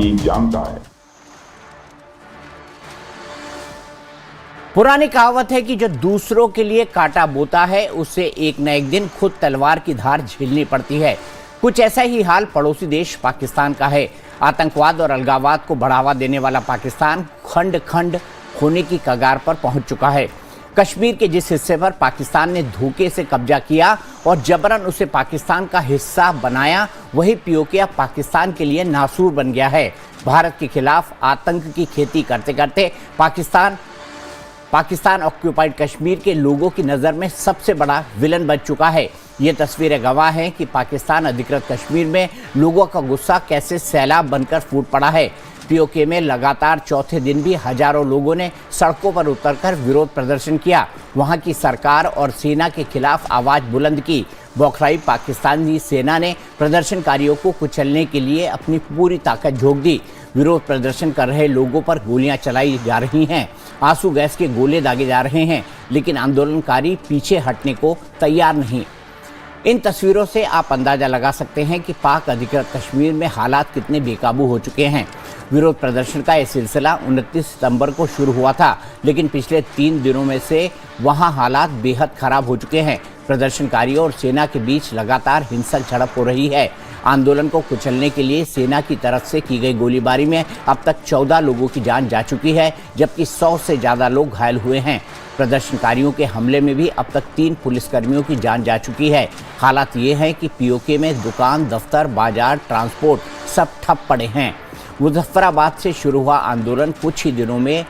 भी जानता है। पुरानी कहावत है कि जो दूसरों के लिए कांटा बोता है उसे एक न एक दिन खुद तलवार की धार झेलनी पड़ती है। कुछ ऐसा ही हाल पड़ोसी देश पाकिस्तान का है। आतंकवाद और अलगाववाद को बढ़ावा देने वाला पाकिस्तान खंड खंड होने की कगार पर पहुंच चुका है। कश्मीर के जिस हिस्से पर पाकिस्तान ने धोखे से कब्जा किया और जबरन उसे पाकिस्तान का हिस्सा बनाया, वही पीओके अब पाकिस्तान के लिए नासूर बन गया है। भारत के खिलाफ आतंक की खेती करते करते पाकिस्तान ऑक्यूपाइड कश्मीर के लोगों की नज़र में सबसे बड़ा विलन बन चुका है। ये तस्वीरें गवाह हैं कि पाकिस्तान अधिकृत कश्मीर में लोगों का गुस्सा कैसे सैलाब बनकर फूट पड़ा है। पीओके में लगातार चौथे दिन भी हजारों लोगों ने सड़कों पर उतरकर विरोध प्रदर्शन किया। वहां की सरकार और सेना के खिलाफ आवाज़ बुलंद की। बौखलाई पाकिस्तानी सेना ने प्रदर्शनकारियों को कुचलने के लिए अपनी पूरी ताकत झोंक दी। विरोध प्रदर्शन कर रहे लोगों पर गोलियां चलाई जा रही हैं, आंसू गैस के गोले दागे जा रहे हैं, लेकिन आंदोलनकारी पीछे हटने को तैयार नहीं। इन तस्वीरों से आप अंदाजा लगा सकते हैं कि पाक अधिकृत कश्मीर में हालात कितने बेकाबू हो चुके हैं। विरोध प्रदर्शन का यह सिलसिला 29 सितंबर को शुरू हुआ था, लेकिन पिछले 3 दिनों में से वहां हालात बेहद खराब हो चुके हैं। प्रदर्शनकारियों और सेना के बीच लगातार हिंसक झड़प हो रही है। आंदोलन को कुचलने के लिए सेना की तरफ से की गई गोलीबारी में अब तक 14 लोगों की जान जा चुकी है, जबकि 100 से ज़्यादा लोग घायल हुए हैं। प्रदर्शनकारियों के हमले में भी अब तक 3 पुलिसकर्मियों की जान जा चुकी है। हालात ये हैं कि पीओके में दुकान, दफ्तर, बाजार, ट्रांसपोर्ट सब ठप पड़े हैं। मुजफ्फराबाद से शुरू हुआ आंदोलन कुछ ही दिनों में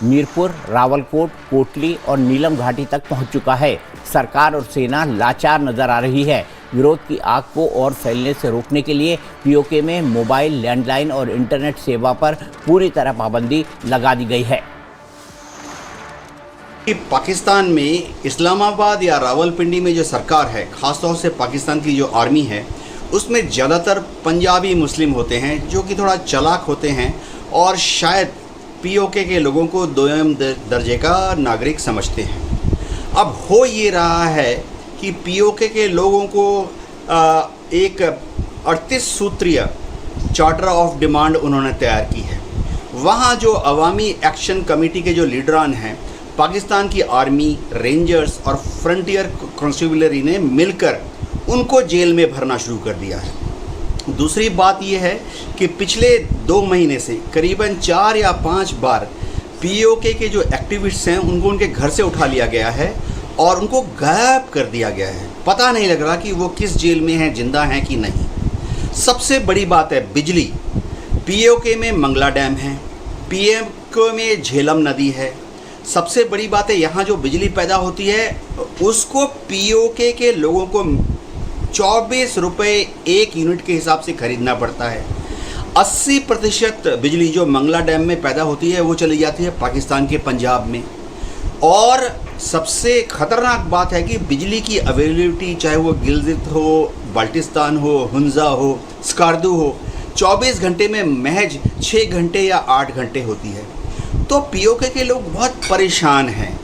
मीरपुर, रावलकोट, कोटली और नीलम घाटी तक पहुंच चुका है। सरकार और सेना लाचार नजर आ रही है। विरोध की आग को और फैलने से रोकने के लिए पीओके में मोबाइल, लैंडलाइन और इंटरनेट सेवा पर पूरी तरह पाबंदी लगा दी गई है। पाकिस्तान में इस्लामाबाद या रावलपिंडी में जो सरकार है, ख़ासतौर से पाकिस्तान की जो आर्मी है, उसमें ज़्यादातर पंजाबी मुस्लिम होते हैं जो कि थोड़ा चालाक होते हैं और शायद पीओके के लोगों को दोयम दर्जे का नागरिक समझते हैं। अब हो ये रहा है कि पीओके के लोगों को एक 38 सूत्रीय चार्टर ऑफ डिमांड उन्होंने तैयार की है। वहाँ जो अवामी एक्शन कमेटी के जो लीडरान हैं, पाकिस्तान की आर्मी, रेंजर्स और फ्रंटियर कॉन्स्टेबलरी ने मिलकर उनको जेल में भरना शुरू कर दिया है। दूसरी बात यह है कि पिछले 2 महीने से करीबन 4 या 5 बार पीओके के जो एक्टिविस्ट्स हैं उनको उनके घर से उठा लिया गया है और उनको गायब कर दिया गया है। पता नहीं लग रहा कि वो किस जेल में हैं, जिंदा हैं कि नहीं। सबसे बड़ी बात है बिजली। पीओके में मंगला डैम है, पीओके में झेलम नदी है। सबसे बड़ी बात है यहाँ जो बिजली पैदा होती है उसको पीओके के लोगों को 24 रुपये 1 यूनिट के हिसाब से खरीदना पड़ता है। 80% बिजली जो मंगला डैम में पैदा होती है वो चली जाती है पाकिस्तान के पंजाब में। और सबसे ख़तरनाक बात है कि बिजली की अवेलेबिलिटी, चाहे वो गिलगित हो, बाल्टिस्तान हो, हुंजा हो, स्कार्दू हो, 24 घंटे में महज 6 घंटे या 8 घंटे होती है। तो पीओके के लोग बहुत परेशान हैं।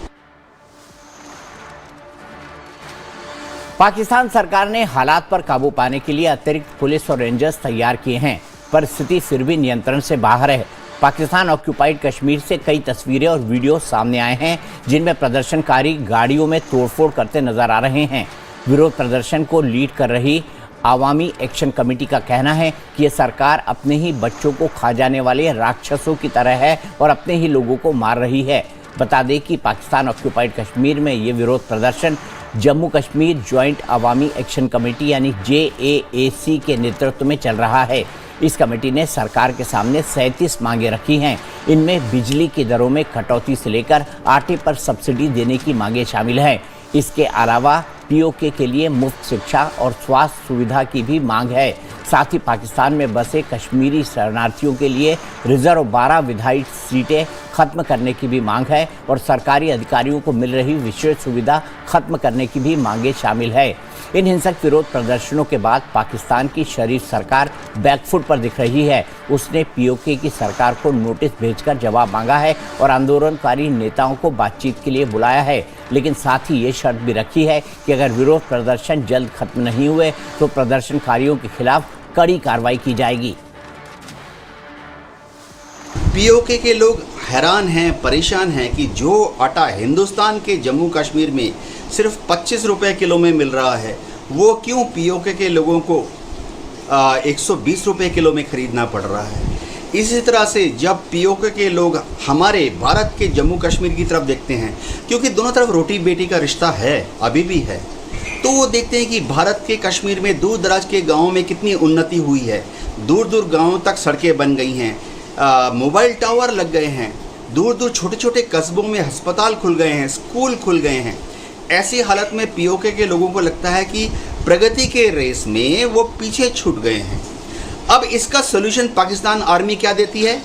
पाकिस्तान सरकार ने हालात पर काबू पाने के लिए अतिरिक्त पुलिस और रेंजर्स तैयार किए हैं। परिस्थिति फिर भी नियंत्रण से बाहर है। पाकिस्तान ऑक्यूपाइड कश्मीर से कई तस्वीरें और वीडियो सामने आए हैं जिनमें प्रदर्शनकारी गाड़ियों में तोड़फोड़ करते नजर आ रहे हैं। विरोध प्रदर्शन को लीड कर रही आवामी एक्शन कमेटी का कहना है कि ये सरकार अपने ही बच्चों को खा जाने वाले राक्षसों की तरह है और अपने ही लोगों को मार रही है। बता दें कि पाकिस्तान ऑक्यूपाइड कश्मीर में ये विरोध प्रदर्शन Jammu Kashmir joint Awami action committee यानी JAAC के नेतृत्व में चल रहा है। इस कमेटी ने सरकार के सामने 37 मांगे रखी हैं। इनमें बिजली की दरों में कटौती से लेकर आटे पर सब्सिडी देने की मांगे शामिल हैं। इसके अलावा पीओके के लिए मुफ्त शिक्षा और स्वास्थ्य सुविधा की भी मांग है। साथ ही पाकिस्तान में बसे कश्मीरी शरणार्थियों के लिए रिजर्व 12 विधायी सीटें खत्म करने की भी मांग है और सरकारी अधिकारियों को मिल रही विशेष सुविधा खत्म करने की भी मांगे शामिल है। इन हिंसक विरोध प्रदर्शनों के बाद पाकिस्तान की शरीफ सरकार बैकफुट पर दिख रही है। उसने पीओके की सरकार को नोटिस भेजकर जवाब मांगा है और आंदोलनकारी नेताओं को बातचीत के लिए बुलाया है, लेकिन साथ ही ये शर्त भी रखी है कि अगर विरोध प्रदर्शन जल्द खत्म नहीं हुए तो प्रदर्शनकारियों के खिलाफ कड़ी कार्रवाई की जाएगी। पीओके के लोग हैरान हैं, परेशान हैं कि जो आटा हिंदुस्तान के जम्मू कश्मीर में सिर्फ 25 रुपए किलो में मिल रहा है, वो क्यों पीओके के लोगों को 120 रुपए किलो में ख़रीदना पड़ रहा है। इसी तरह से जब पीओके के लोग हमारे भारत के जम्मू कश्मीर की तरफ देखते हैं, क्योंकि दोनों तरफ रोटी बेटी का रिश्ता है, अभी भी है, तो वो देखते हैं कि भारत के कश्मीर में दूर दराज के गाँवों में कितनी उन्नति हुई है। दूर दूर गाँवों तक सड़कें बन गई हैं, मोबाइल टावर लग गए हैं, दूर दूर छोटे छोटे कस्बों में अस्पताल खुल गए हैं, स्कूल खुल गए हैं। ऐसी हालत में पीओके के लोगों को लगता है कि प्रगति के रेस में वो पीछे छूट गए हैं। अब इसका सोल्यूशन पाकिस्तान आर्मी क्या देती है?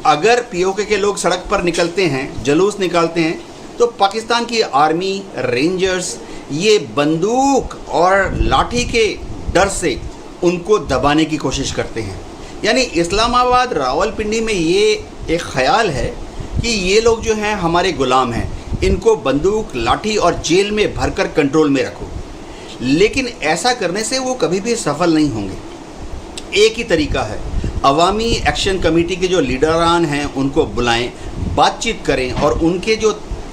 अगर पीओके के लोग सड़क पर निकलते हैं, जुलूस निकालते हैं, तो पाकिस्तान की आर्मी, रेंजर्स ये बंदूक और लाठी के डर से उनको दबाने की कोशिश करते हैं। यानी इस्लामाबाद, रावलपिंडी में ये एक ख्याल है कि ये लोग जो हैं हमारे गुलाम हैं, इनको बंदूक, लाठी और जेल में भरकर कंट्रोल में रखो। लेकिन ऐसा करने से वो कभी भी सफल नहीं होंगे। एक ही तरीका है, अवामी एक्शन कमेटी के जो लीडरान हैं उनको बुलाएं, बातचीत करें और उनके जो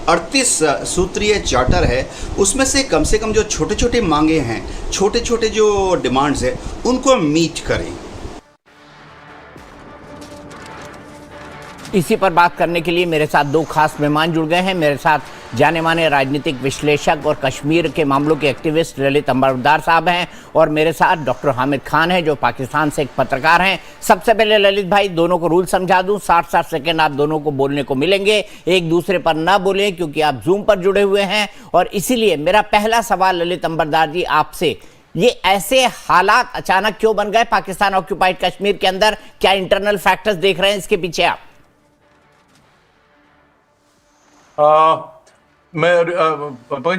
38 सूत्रीय चार्टर है उसमें से कम जो छोटे छोटे मांगे हैं, छोटे छोटे जो डिमांड्स हैं, उनको मीट करें। इसी पर बात करने के लिए मेरे साथ दो खास मेहमान जुड़ गए हैं। मेरे साथ जाने माने राजनीतिक विश्लेषक और कश्मीर के मामलों के एक्टिविस्ट ललित अंबरदार साहब हैं और मेरे साथ डॉक्टर हामिद खान हैं जो पाकिस्तान से एक पत्रकार हैं। सबसे पहले ललित भाई, दोनों को रूल समझा दूं, 60-60 सेकेंड आप दोनों को बोलने को मिलेंगे, एक दूसरे पर ना बोलें क्योंकि आप जूम पर जुड़े हुए हैं। और इसीलिए मेरा पहला सवाल ललित अंबरदार जी आपसे, ये ऐसे हालात अचानक क्यों बन गए पाकिस्तान ऑक्यूपाइड कश्मीर के अंदर? क्या इंटरनल फैक्टर्स देख रहे हैं इसके पीछे आप? मैं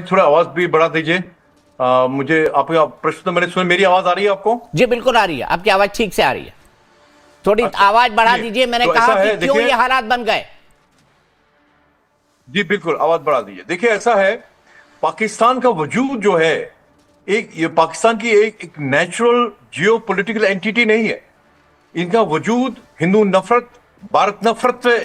थोड़ा आवाज भी बढ़ा दीजिए। मुझे आपका प्रश्न तो मैंने सुना। मेरी आवाज आ रही है आपको? जी बिल्कुल आ रही है, आपकी आवाज ठीक से आ रही है। थोड़ी आवाज बढ़ा दीजिए। मैंने तो कहा कि क्यों ये हालात बन गए। जी बिल्कुल, आवाज बढ़ा दीजिए। देखिए, ऐसा है, पाकिस्तान का वजूद जो है, ये पाकिस्तान की एक नेचुरल जियोपॉलिटिकल एंटिटी नहीं है। इनका वजूद हिंदू नफरत, भारत नफरत से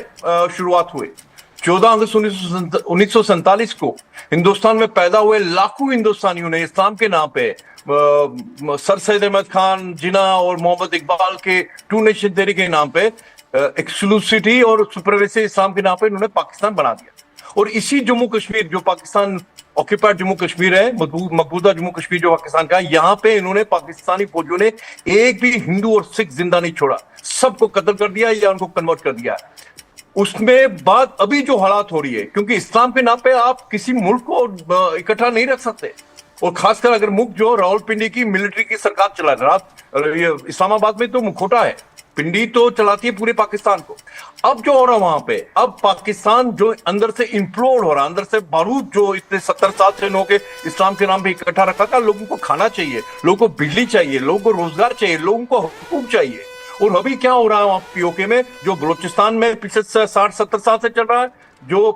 शुरुआत हुई। 14 अगस्त 1947 को हिंदुस्तान में पैदा हुए लाखों हिंदुस्तानियों ने इस्लाम के नाम पे सर सैयद अहमद खान, जिना और मोहम्मद इकबाल के टू नेशन थ्योरी के नाम पे एक्सक्लूसिविटी और सुपरवेसी इस्लाम के नाम पे इन्होंने पाकिस्तान बना दिया। और इसी जम्मू कश्मीर, जो पाकिस्तान ऑक्यूपाइड जम्मू कश्मीर है, मकबूजा जम्मू कश्मीर जो पाकिस्तान का है, यहाँ पे इन्होंने पाकिस्तानी फौजियों ने एक भी हिंदू और सिख जिंदा नहीं छोड़ा, सबको कत्ल कर दिया या उनको कन्वर्ट कर दिया। उसमें बाद अभी जो हालात हो रही है, क्योंकि इस्लाम के नाम पे आप किसी मुल्क को इकट्ठा नहीं रख सकते, और खासकर अगर मुल्क जो रावलपिंडी की मिलिट्री की सरकार चला रहा, ये इस्लामाबाद में तो मुखोटा है, पिंडी तो चलाती है पूरे पाकिस्तान को। अब जो हो रहा वहां पे, अब पाकिस्तान जो अंदर से इम्प्लोड हो रहा, अंदर से बारूद जो इतने 70 साल से लोगों के इस्लाम के नाम पे इकट्ठा रखा था, लोगों को खाना चाहिए, लोगों को बिजली चाहिए, लोगों को रोजगार चाहिए, लोगों को हुकूक चाहिए। और अभी क्या हो रहा है वहां पीओके में, जो बलोचिस्तान में पिछले 60-70 साल से चल रहा है, जो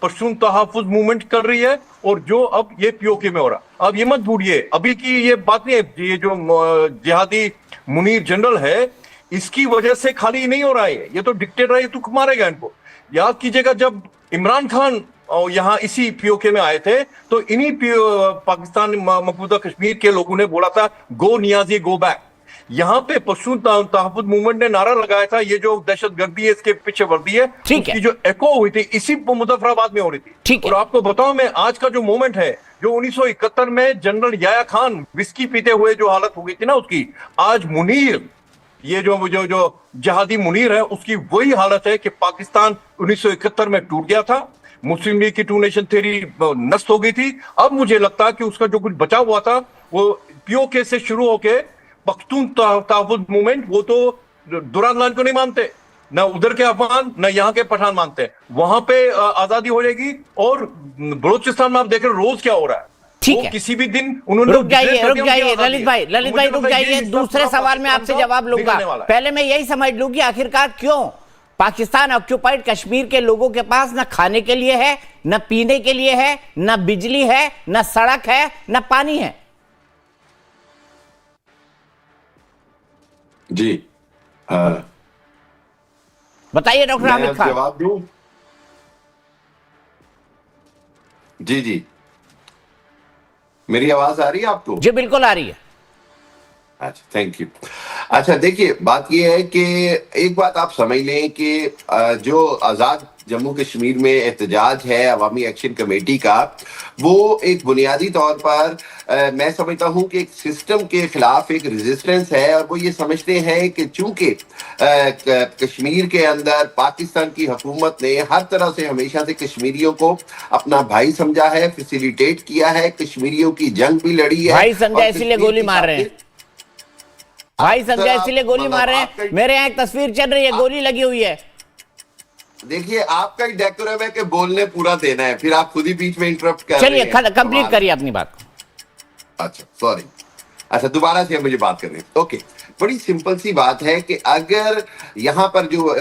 पश्तून तहफ़्फ़ुज़ मूवमेंट कर रही है, और जो अब ये पीओके में हो रहा। अब ये मत भूलिए, अभी की ये बात नहीं है, ये जो जिहादी मुनीर जनरल है, इसकी वजह से खाली नहीं हो रहा है, ये तो डिक्टेटर है, ये तो मारेगा इनको। याद कीजिएगा, जब इमरान खान यहाँ इसी पीओके में आए थे, तो इन्हीं पाकिस्तान मकबूजा कश्मीर के लोगों ने बोला था, गो नियाजी गो बैक। यहाँ पे पश्तून तहफ़्फ़ुज़ मूवमेंट ने नारा लगाया था, ये जो दहशतगर्दी है इसके पीछे वर्दी है, उसकी जो एको हुई थी इसी मुजफ्फराबाद में हो रही थी। और आपको बताऊं मैं, आज का जो मूवमेंट है, जो 1971 में जनरल याया खान विस्की पीते हुए जो हालत हो गई थी ना उसकी, आज मुनीर, ये जो जिहादी मुनीर है, उसकी वही हालत है कि पाकिस्तान 1971 में टूट गया था, मुस्लिम लीग की टू नेशन थ्योरी नष्ट हो गई थी। अब मुझे लगता है कि उसका जो कुछ बचा हुआ था, वो पीओके से शुरू होके पख्तून तहफ़्फ़ुज़ मूवमेंट, वो तो दुरान लान को नहीं मानते, ना उधर के अफगान ना यहाँ के पठान मानते हैं। वहां पे आजादी हो जाएगी। और बलोचिस्तान में आप देख रहे रोज क्या हो रहा है, ठीक है, किसी भी दिन उन्होंने रुक जाइए ललित भाई रुक जाइए। दूसरे सवाल में आपसे जवाब लूंगा, पहले मैं यही समझ लूं कि आखिरकार क्यों पाकिस्तान ऑक्यूपाइड कश्मीर के लोगों के पास न खाने के लिए है, न पीने के लिए है, न बिजली है, न सड़क है, न पानी है। जी बताइए डॉक्टर मैं हामिद अब खान। जवाब दूं? जी जी, मेरी आवाज आ रही है आपको? जी बिल्कुल आ रही है। अच्छा, थैंक यू। अच्छा देखिए, बात यह है कि एक बात आप समझ लें कि जो आज़ाद जम्मू कश्मीर में एहतजाज है अवामी एक्शन कमेटी का, वो एक बुनियादी तौर पर मैं समझता हूं कि एक सिस्टम के खिलाफ एक रेजिस्टेंस है, और वो ये समझते हैं कि चूंकि कश्मीर के अंदर पाकिस्तान की हुकूमत ने हर तरह से हमेशा से कश्मीरियों को अपना भाई समझा है, फैसिलिटेट किया है, कश्मीरियों की जंग भी लड़ी है, भाई समझा और इसीलिए कश्मीर गोली की मार रहे हैं। भाई समझा इसीलिए गोली मार रहे हैं। मेरे यहाँ एक तस्वीर चल रही है, गोली लगी हुई है। देखिए, आपका ही डेकोरम है कि बोलने पूरा देना है, फिर आप खुद ही बीच में इंटरप्ट कर रहे चलिए हैं। कंप्लीट करिए अपनी बात। अच्छा सॉरी, अच्छा दोबारा से मुझे बात करनी है। ओके, बड़ी सिंपल सी बात है कि अगर यहाँ पर जो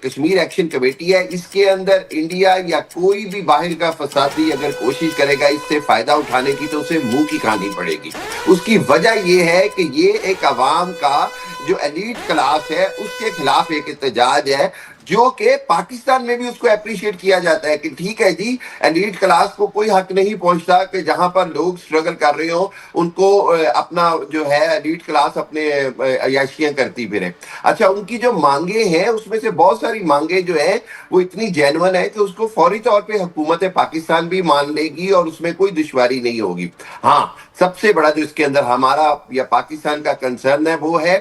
कश्मीर एक्शन कमेटी है, इसके अंदर इंडिया या कोई भी बाहर का फसादी अगर कोशिश करेगा इससे फायदा उठाने की, तो उसे मुंह की खानी पड़ेगी। उसकी वजह यह है कि ये एक अवाम का जो एलीट क्लास है उसके खिलाफ एक एहतजाज है, जो कि पाकिस्तान में भी उसको अप्रिशिएट किया जाता है कि ठीक है जी, एलीट क्लास को कोई हक नहीं पहुंचता कि जहां पर लोग स्ट्रगल कर रहे हो उनको अपना जो है एलीट क्लास अपने अयाशियां करती फिरे। अच्छा, उनकी जो मांगे हैं उसमें से बहुत सारी मांगे जो है वो इतनी जेन्युइन है कि उसको फौरी तौर पे हुकूमत पाकिस्तान भी मान लेगी और उसमें कोई दुश्वारी नहीं होगी। हाँ, सबसे बड़ा जो इसके अंदर हमारा या पाकिस्तान का कंसर्न है वो है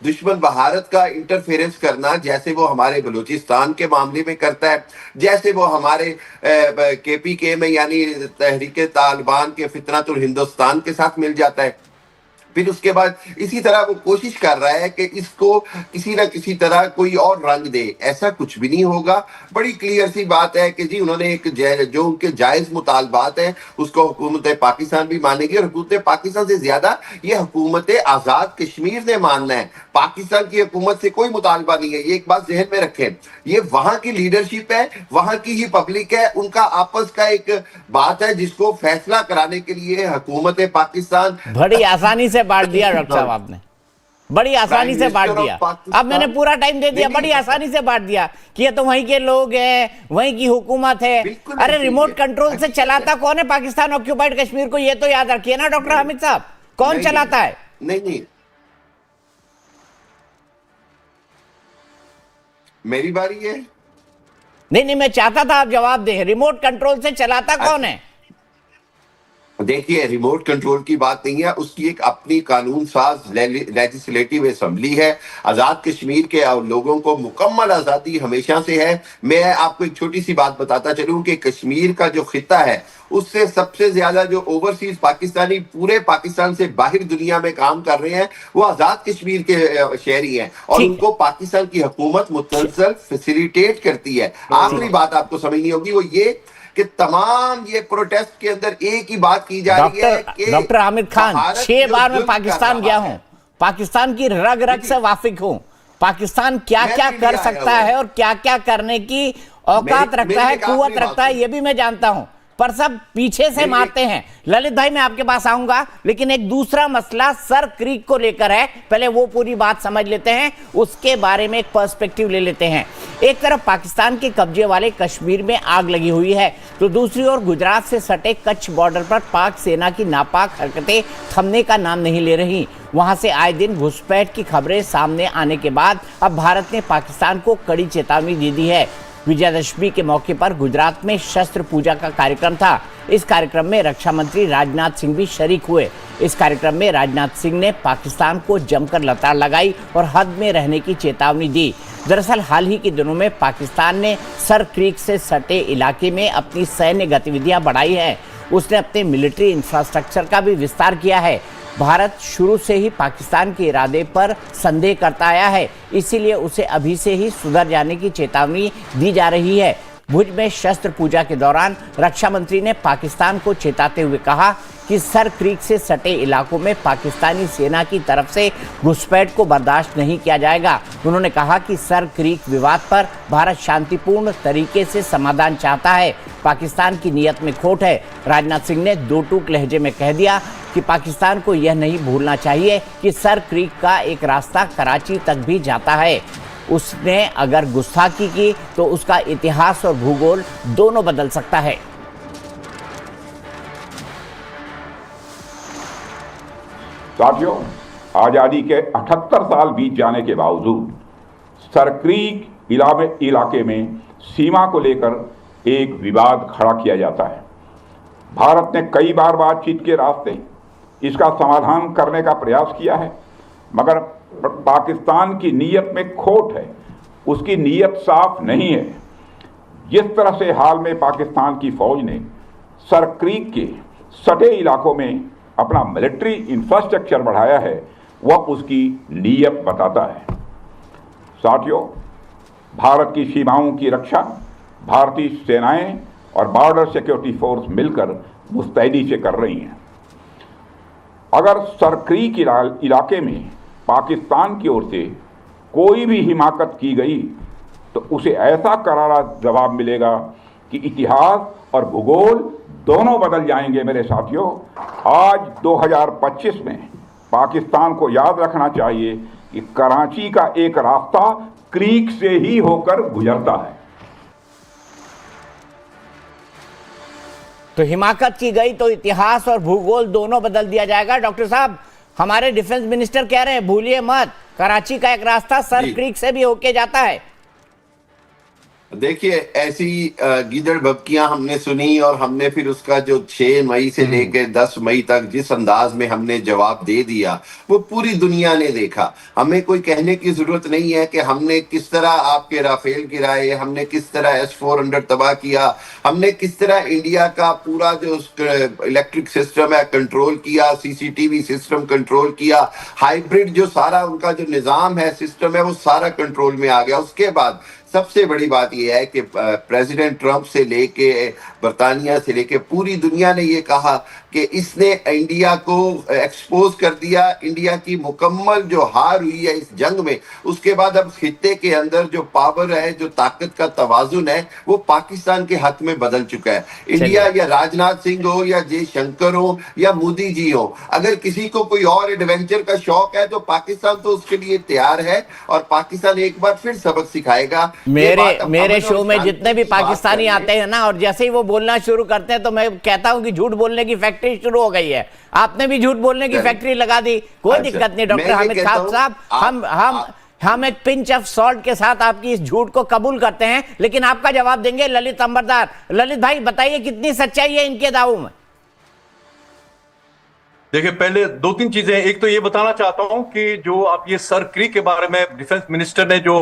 दुश्मन भारत का इंटरफेरेंस करना, जैसे वो हमारे बलूचिस्तान के मामले में करता है, जैसे वो हमारे केपीके में यानी तहरीक तालिबान के फितनतुल हिंदुस्तान के साथ मिल जाता है। फिर उसके बाद इसी तरह वो कोशिश कर रहा है कि इसको किसी ना किसी तरह कोई और रंग दे। ऐसा कुछ भी नहीं होगा। बड़ी क्लियर सी बात है कि जी उन्होंने एक जो उनके जायज मुतालबात हैं उसको हुकूमत पाकिस्तान भी मानेगी, और हुकूमत पाकिस्तान से ज्यादा ये हुकूमत आजाद कश्मीर ने मानना है। पाकिस्तान की हुकूमत से कोई मुतालबा नहीं है, ये एक बात जहन में रखें। ये वहां की लीडरशिप है, वहां की ही पब्लिक है, उनका आपस का एक बात है जिसको फैसला कराने के लिए हुकूमत पाकिस्तान बड़ी आसानी से बांट दिया डॉक्टर साहब आपने, बड़ी आसानी से बांट दिया। अब मैंने पूरा टाइम दे दिया, बड़ी आसानी से बांट दिया कि ये तो वहीं के लोग हैं, वहीं की हुकूमत है। अरे रिमोट कंट्रोल से चलाता कौन है पाकिस्तान ऑक्यूपाइड कश्मीर को, ये तो याद रखिए ना डॉक्टर हामिद साहब, कौन चलाता है? नहीं, मेरी बारी है। नहीं, मैं चाहता था आप जवाब दें, रिमोट कंट्रोल से चलाता कौन है? देखिए, रिमोट कंट्रोल की बात नहीं है, उसकी एक अपनी कानून साज लेजिस्लेटिव असेंबली है। आजाद कश्मीर के लोगों को मुकम्मल आजादी हमेशा से है। मैं आपको एक छोटी सी बात बताता चलूं कि कश्मीर का जो खिता है उससे सबसे ज्यादा जो ओवरसीज पाकिस्तानी पूरे पाकिस्तान से बाहर दुनिया में काम कर रहे हैं वो आजाद कश्मीर के शहरी हैं, और उनको पाकिस्तान की हुकूमत मुसलसल फैसिलिटेट करती है। आखिरी बात आपको समझनी होगी वो ये कि तमाम ये प्रोटेस्ट के अंदर एक ही बात की जा रही है कि डॉक्टर हामिद खान, 6 बार मैं पाकिस्तान गया हूं, पाकिस्तान की रग रग से वाकिफ हूं। पाकिस्तान क्या क्या कर सकता है और क्या क्या करने की औकात रखता है, कुव्वत रखता है, ये भी मैं जानता हूं, पर सब पीछे से मारते हैं। ललित भाई मैं आपके पास आऊंगा, लेकिन एक दूसरा मसला सर क्रीक को लेकर है। पहले वो पूरी बात समझ लेते हैं, उसके बारे में एक पर्सपेक्टिव ले लेते हैं। एक तरफ पाकिस्तान के कब्जे वाले कश्मीर में आग लगी हुई है, तो दूसरी ओर गुजरात से सटे कच्छ बॉर्डर पर पाक सेना की नापाक हरकतें थमने का नाम नहीं ले रही। वहां से आए दिन घुसपैठ की खबरें सामने आने के बाद अब भारत ने पाकिस्तान को कड़ी चेतावनी दे दी है। विजयादशमी के मौके पर गुजरात में शस्त्र पूजा का कार्यक्रम था। इस कार्यक्रम में रक्षा मंत्री राजनाथ सिंह भी शरीक हुए। इस कार्यक्रम में राजनाथ सिंह ने पाकिस्तान को जमकर लताड़ लगाई और हद में रहने की चेतावनी दी। दरअसल हाल ही के दिनों में पाकिस्तान ने सर क्रीक से सटे इलाके में अपनी सैन्य गतिविधियां बढ़ाई है। उसने अपने मिलिट्री इंफ्रास्ट्रक्चर का भी विस्तार किया है। भारत शुरू से ही पाकिस्तान के इरादे पर संदेह करता आया है, इसीलिए उसे अभी से ही सुधर जाने की चेतावनी दी जा रही है। भुज में शस्त्र पूजा के दौरान रक्षा मंत्री ने पाकिस्तान को चेताते हुए कहा कि सर क्रीक से सटे इलाकों में पाकिस्तानी सेना की तरफ से घुसपैठ को बर्दाश्त नहीं किया जाएगा। उन्होंने कहा कि सर क्रीक विवाद पर भारत शांतिपूर्ण तरीके से समाधान चाहता है, पाकिस्तान की नीयत में खोट है। राजनाथ सिंह ने दो टूक लहजे में कह दिया कि पाकिस्तान को यह नहीं भूलना चाहिए कि सर क्रीक का एक रास्ता कराची तक भी जाता है। उसने अगर गुस्ताखी की तो उसका इतिहास और भूगोल दोनों बदल सकता है। साथियों, आज़ादी के 78 साल बीत जाने के बावजूद सरक्रीक इलाके में सीमा को लेकर एक विवाद खड़ा किया जाता है। भारत ने कई बार बातचीत के रास्ते इसका समाधान करने का प्रयास किया है, मगर पाकिस्तान की नीयत में खोट है, उसकी नीयत साफ नहीं है। जिस तरह से हाल में पाकिस्तान की फौज ने सरक्रीक के सटे इलाकों में अपना मिलिट्री इंफ्रास्ट्रक्चर बढ़ाया है, वह उसकी नीयत बताता है। साथियों, भारत की सीमाओं की रक्षा भारतीय सेनाएं और बॉर्डर सिक्योरिटी फोर्स मिलकर मुस्तैदी से कर रही हैं। अगर सरक्रीक इलाके में पाकिस्तान की ओर से कोई भी हिमाकत की गई तो उसे ऐसा करारा जवाब मिलेगा कि इतिहास और भूगोल दोनों बदल जाएंगे। मेरे साथियों, आज 2025 में पाकिस्तान को याद रखना चाहिए कि कराची का एक रास्ता क्रीक से ही होकर गुजरता है। तो हिमाकत की गई तो इतिहास और भूगोल दोनों बदल दिया जाएगा। डॉक्टर साहब, हमारे डिफेंस मिनिस्टर कह रहे हैं भूलिए मत, कराची का एक रास्ता सर क्रीक से भी होके जाता है। देखिए, ऐसी गीदड़ भभकियां हमने सुनी और हमने फिर उसका जो 6 मई से लेकर 10 मई तक जिस अंदाज में हमने जवाब दे दिया वो पूरी दुनिया ने देखा। हमें कोई कहने की जरूरत नहीं है कि हमने किस तरह आपके राफेल गिराए, हमने किस तरह S-400 तबाह किया, हमने किस तरह इंडिया का पूरा जो इलेक्ट्रिक सिस्टम है कंट्रोल किया, CCTV सिस्टम कंट्रोल किया, हाइब्रिड जो सारा उनका जो निजाम है, सिस्टम है, वो सारा कंट्रोल में आ गया। उसके बाद सबसे बड़ी बात यह है कि प्रेसिडेंट ट्रंप से लेके बर्तानिया से लेके पूरी दुनिया ने ये कहा कि इसने इंडिया को एक्सपोज कर दिया। इंडिया की मुकम्मल जो हार हुई है इस जंग में, उसके बाद अब खित्ते के अंदर जो पावर है, जो ताकत का तवाजुन है, वो पाकिस्तान के हक में बदल चुका है। इंडिया या राजनाथ सिंह हो या जयशंकर हो या मोदी जी हो, अगर किसी को कोई और एडवेंचर का शौक है तो पाकिस्तान तो उसके लिए तैयार है और पाकिस्तान एक बार फिर सबक सिखाएगा। मेरे शो में जितने भी पाकिस्तानी आते हैं ना, और जैसे ही वो बोलना शुरू करते हैं तो मैं कहता हूं कि झूठ बोलने की फैक्ट्री शुरू हो गई है। आपने भी झूठ बोलने की फैक्ट्री लगा दी, कोई दिक्कत नहीं। डॉक्टर हामिद खान साहब, हम एक पिंच ऑफ सॉल्ट के साथ आपकी इस झूठ को कबूल करते हैं, लेकिन आपका जवाब देंगे ललित अंबरदार। ललित भाई, बताइए कितनी सच्चाई है इनके दावों में? देखिए, पहले 2-3 चीजें। एक तो ये बताना चाहता हूं कि जो आप ये सर क्रीक के बारे में डिफेंस मिनिस्टर ने जो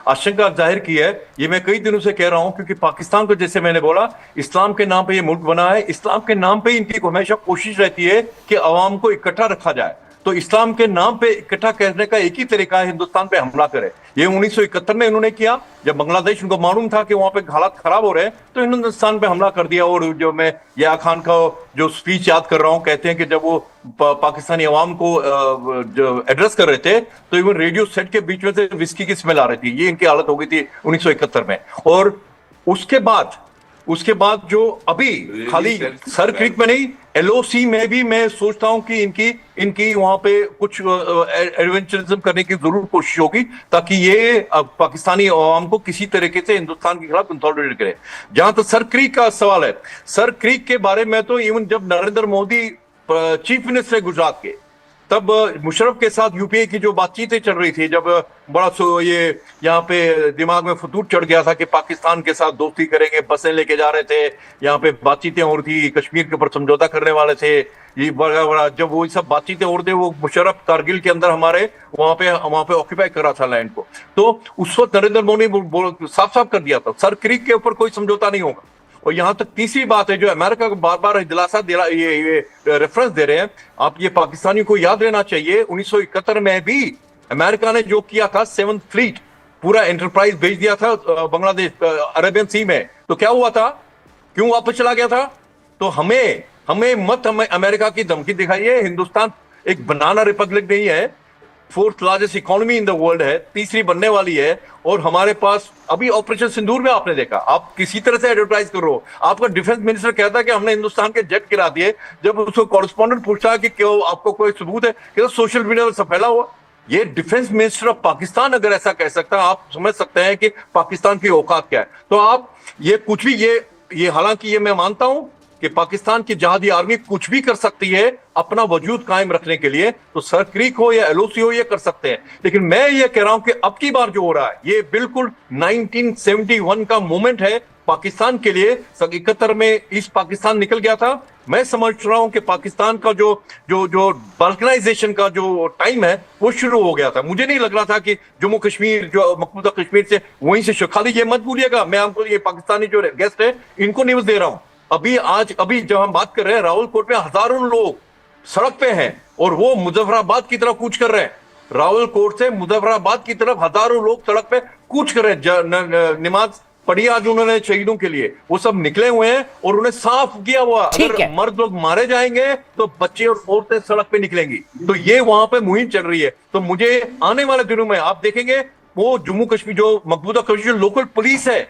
आशंका जाहिर की है, ये मैं कई दिनों से कह रहा हूं, क्योंकि पाकिस्तान को, जैसे मैंने बोला, इस्लाम के नाम पे ये मुल्क बना है। इस्लाम के नाम पे इनकी हमेशा कोशिश रहती है कि अवाम को इकट्ठा रखा जाए। तो इस्लाम के नाम पे इकट्ठा करने का एक ही तरीका है, हिंदुस्तान पे हमला करे। ये 1971 में इन्होंने किया, जब बांग्लादेश, उनको मालूम था कि वहां पे हालात खराब हो रहे हैं, तो हिंदुस्तान पे हमला कर दिया। और जो मैं या खान का जो स्पीच याद कर रहा हूं, कहते हैं कि जब वो पाकिस्तानी अवाम को जो एड्रेस कर रहे थे तो इवन रेडियो सेट के बीच में से विस्की की स्मेल आ रही थी। ये इनकी हालत हो गई थी 1971 में। और उसके बाद जो अभी खाली सर क्रीक में नहीं, LOC में भी मैं सोचता हूं कि इनकी वहां पे कुछ एडवेंचरिज्म करने की जरूर कोशिश होगी, ताकि ये पाकिस्तानी अवाम को किसी तरीके से हिंदुस्तान के खिलाफ कंसोलिडेट करे। जहां तक सर क्रीक का सवाल है, सर क्रीक के बारे में तो इवन जब नरेंद्र मोदी चीफ मिनिस्टर है गुजरात के, तब मुशर्रफ के साथ यूपीए की जो बातचीतें चल रही थी, जब बड़ा ये यहाँ पे दिमाग में फतूर चढ़ गया था कि पाकिस्तान के साथ दोस्ती करेंगे, बसें लेके जा रहे थे, यहाँ पे बातचीतें हो रही थी, कश्मीर के ऊपर समझौता करने वाले थे, ये बड़ा जब वो सब बातचीतें हो रही थी, वो मुशर्रफ कारगिल के अंदर हमारे वहां पे ऑक्यूपाई कर रहा था लैंड को, तो उस वक्त नरेंद्र मोदी ने साफ साफ कर दिया था सर क्रीक के ऊपर कोई समझौता नहीं होगा। और यहां तक तीसरी बात है, जो अमेरिका को बार बार दिलासा ये रेफरेंस दे रहे हैं, आप ये पाकिस्तानियों को याद रहना चाहिए, 1971 में भी अमेरिका ने जो किया था 7th फ्लीट पूरा एंटरप्राइज भेज दिया था बांग्लादेश अरेबियन सी में, तो क्या हुआ था, क्यों वापस चला गया था? तो हमें अमेरिका की धमकी दिखाइए। हिंदुस्तान एक बनाना रिपब्लिक नहीं है, 4th largest economy in the world है, तीसरी बनने वाली है, और हमारे पास अभी ऑपरेशन सिंदूर में आपने देखा, आप किसी तरह से एडवर्टाइज कर रहे हो, आपका डिफेंस मिनिस्टर कहता है कि हमने हिंदुस्तान के जेट गिरा दिए। जब उसको कॉरेस्पॉन्डेंट पूछता है कि क्यों, आपको कोई सबूत है, कि सोशल मीडिया पर सब फैला हुआ, ये डिफेंस मिनिस्टर ऑफ पाकिस्तान अगर ऐसा कह सकता है, आप समझ सकते हैं कि पाकिस्तान की औकात क्या है। तो आप ये कुछ भी ये हालांकि ये मैं मानता हूं कि पाकिस्तान की जहादी आर्मी कुछ भी कर सकती है अपना वजूद कायम रखने के लिए, तो सर क्रीक हो या एलओसी हो ये कर सकते हैं। लेकिन मैं ये कह रहा हूं कि अब की बार जो हो रहा है ये बिल्कुल 1971 का मोमेंट है पाकिस्तान के लिए। 71 में ईस्ट पाकिस्तान निकल गया था। मैं समझ रहा हूं कि पाकिस्तान का जो बल्कनाइजेशन का जो टाइम है वो शुरू हो गया था। मुझे नहीं लग रहा था कि जम्मू कश्मीर जो मकबूजा कश्मीर से वहीं से खाली, ये मत भूलिएगा, मैं आपको ये पाकिस्तानी जो गेस्ट है इनको न्यूज दे रहा हूं। अभी जब हम बात कर रहे हैं रावलकोट में हजारों लोग सड़क पे हैं और वो मुजफ्फराबाद की तरफ कूच कर रहे हैं। रावलकोट से मुजफ्फराबाद की तरफ हजारों लोग सड़क पे कूच कर रहे हैं। नमाज पढ़ी आज उन्होंने शहीदों के लिए, वो सब निकले हुए हैं और उन्हें साफ किया हुआ अगर मर्द लोग मारे जाएंगे तो बच्चे और औरतें सड़क पे निकलेंगी। तो ये वहां पे मुहिम चल रही है। तो मुझे आने वाले दिनों में आप देखेंगे वो जम्मू कश्मीर जो मकबूजा कश्मीर लोकल पुलिस है,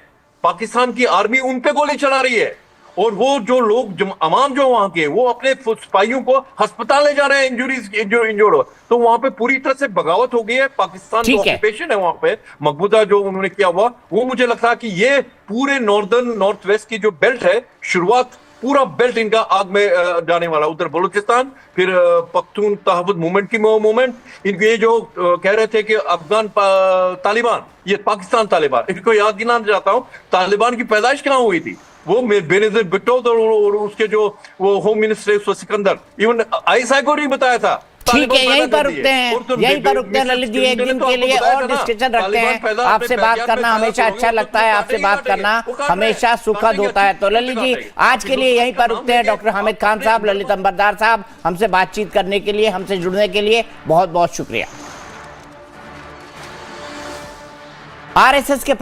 पाकिस्तान की आर्मी उन पे गोली चला रही है और वो जो लोग अवाम जो वहां के वो अपने सिपाहियों को अस्पताल ले जा रहे हैं इंजर्ड हो। तो वहां पे पूरी तरह से बगावत हो गई है। पाकिस्तान जो ऑक्यूपेशन है वहां पे मकबूजा जो उन्होंने किया हुआ, वो मुझे लगता है कि ये पूरे नॉर्थ वेस्ट की जो बेल्ट है, शुरुआत पूरा बेल्ट इनका आग में जाने वाला। उधर बलूचिस्तान, फिर पख्तून तहफ़्फ़ुज़ मूवमेंट की मूवमेंट, इनको ये जो कह रहे थे कि अफगान तालिबान, ये पाकिस्तान तालिबान, इनको याद दिलाना चाहता हूं तालिबान की पैदाइश कहां हुई थी। वो बेनज़ीर भुट्टो और उसके जो वो home minister Sikandar, even ISI को नहीं बताया था। ठीक है, यहीं पर रुकते हैं ललित जी, एक दिन के लिए और डिस्कशन रखते हैं। आपसे बात करना हमेशा अच्छा लगता है, आपसे बात करना हमेशा सुखद होता है। तो ललित जी आज के लिए यहीं पर रुकते हैं। डॉक्टर हामिद खान साहब, ललित अंबरदार साहब, हमसे बातचीत करने के लिए, हमसे जुड़ने के लिए बहुत बहुत शुक्रिया। आरएसएस के